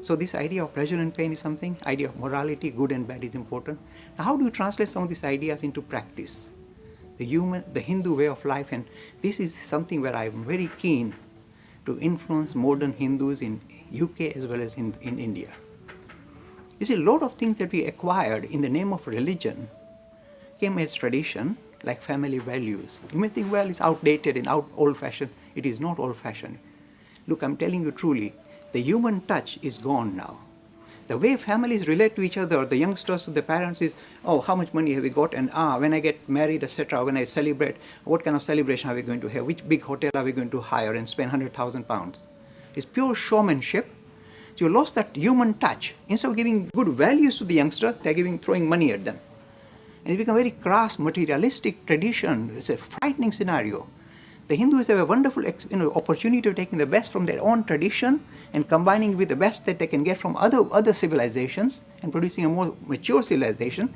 So this idea of pleasure and pain is something, idea of morality, good and bad is important. Now how do you translate some of these ideas into practice? The Hindu way of life, and this is something where I am very keen to influence modern Hindus in UK as well as in India. You see, a lot of things that we acquired in the name of religion came as tradition, like family values. You may think, well, it's outdated and old-fashioned. It is not old-fashioned. Look, I'm telling you truly, the human touch is gone now. The way families relate to each other, the youngsters, the parents is, oh, how much money have we got? And when I get married, etc., when I celebrate, what kind of celebration are we going to have? Which big hotel are we going to hire and spend £100,000? It's pure showmanship. So you lost that human touch. Instead of giving good values to the youngster, they're throwing money at them. And it's become a very crass, materialistic tradition. It's a frightening scenario. The Hindus have a wonderful opportunity of taking the best from their own tradition and combining it with the best that they can get from other civilizations and producing a more mature civilization.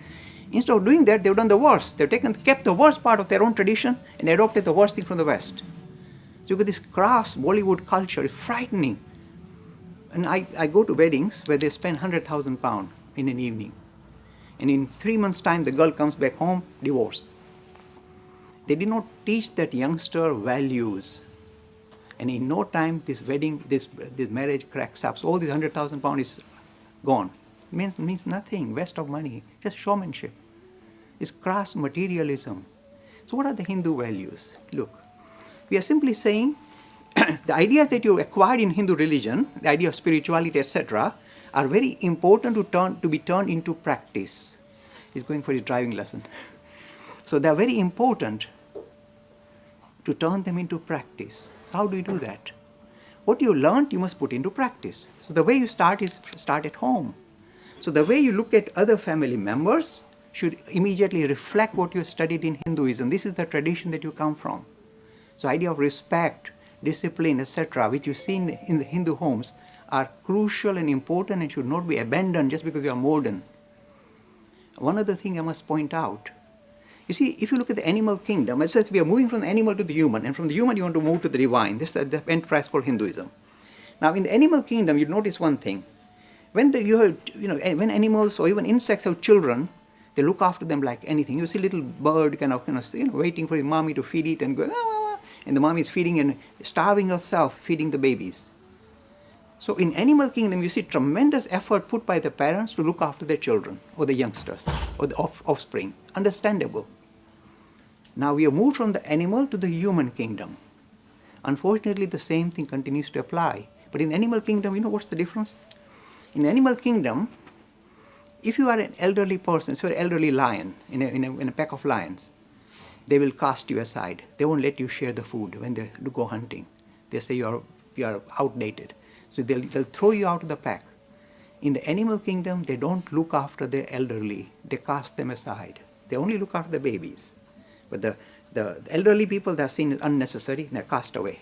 Instead of doing that, they've done the worst. They've kept the worst part of their own tradition and adopted the worst thing from the West. So you get this crass Bollywood culture. It's frightening. And I go to weddings where they spend £100,000 in an evening. And in 3 months' time, the girl comes back home, divorced. They did not teach that youngster values. And in no time, this marriage cracks up. So all this £100,000 is gone. It means nothing, waste of money, just showmanship. It's crass materialism. So what are the Hindu values? Look, we are simply saying the ideas that you acquired in Hindu religion, the idea of spirituality, etc., are very important to be turned into practice. He's going for his driving lesson. So they are very important to turn them into practice. So how do you do that? What you learned, you must put into practice. So the way you start is start at home. So the way you look at other family members should immediately reflect what you studied in Hinduism. This is the tradition that you come from. So idea of respect, discipline, etc., which you see in the Hindu homes, are crucial and important and should not be abandoned just because you are modern. One other thing I must point out. You see, if you look at the animal kingdom, it says we are moving from the animal to the human, and from the human you want to move to the divine. This is the enterprise called Hinduism. Now, in the animal kingdom, you notice one thing. When when animals or even insects have children, they look after them like anything. You see little bird waiting for his mommy to feed it and going, and the mommy is feeding and starving herself, feeding the babies. So in animal kingdom, you see tremendous effort put by the parents to look after their children or the youngsters or the offspring. Understandable. Now we have moved from the animal to the human kingdom. Unfortunately, the same thing continues to apply. But in the animal kingdom, you know what's the difference? In the animal kingdom, if you are an elderly person, so an elderly lion in a pack of lions, they will cast you aside. They won't let you share the food when they go hunting. They say you are outdated. So they'll throw you out of the pack. In the animal kingdom, they don't look after the elderly. They cast them aside. They only look after the babies. But the elderly people, they're seen as unnecessary, they're cast away.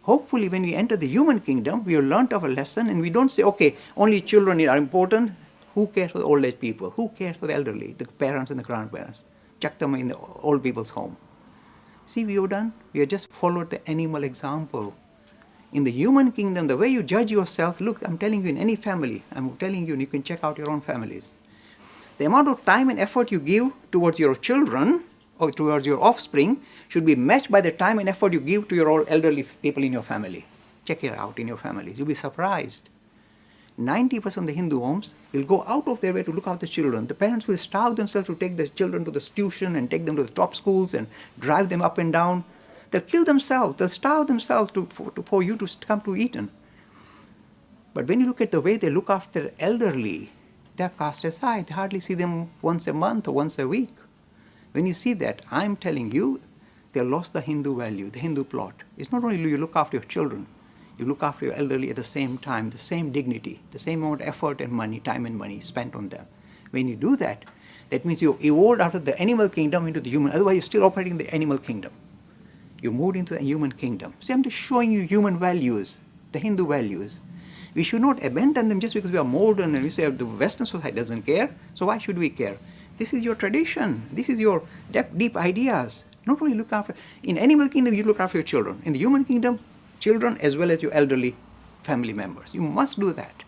Hopefully, when we enter the human kingdom, we have learnt our lesson and we don't say, okay, only children are important. Who cares for the old age people? Who cares for the elderly, the parents and the grandparents? Chuck them in the old people's home. See, we have just followed the animal example. In the human kingdom, the way you judge yourself, look, I'm telling you, in any family, I'm telling you, and you can check out your own families. The amount of time and effort you give towards your children or towards your offspring should be matched by the time and effort you give to your old elderly people in your family. Check it out in your families. You'll be surprised. 90% of the Hindu homes will go out of their way to look after the children. The parents will starve themselves to take the children to the tuition and take them to the top schools and drive them up and down. They'll kill themselves, they'll starve themselves for you to come to Eton. But when you look at the way they look after the elderly, they're cast aside. You hardly see them once a month or once a week. When you see that, I'm telling you, they lost the Hindu value, the Hindu plot. It's not only you look after your children, you look after your elderly at the same time, the same dignity, the same amount of effort and money, time and money spent on them. When you do that, that means you evolved out of the animal kingdom into the human. Otherwise, you're still operating in the animal kingdom. You moved into the human kingdom. See, I'm just showing you human values, the Hindu values. We should not abandon them just because we are modern and we say the Western society doesn't care, so why should we care? This is your tradition. This is your deep ideas. Not only look after, in animal kingdom, you look after your children. In the human kingdom, children as well as your elderly family members. You must do that.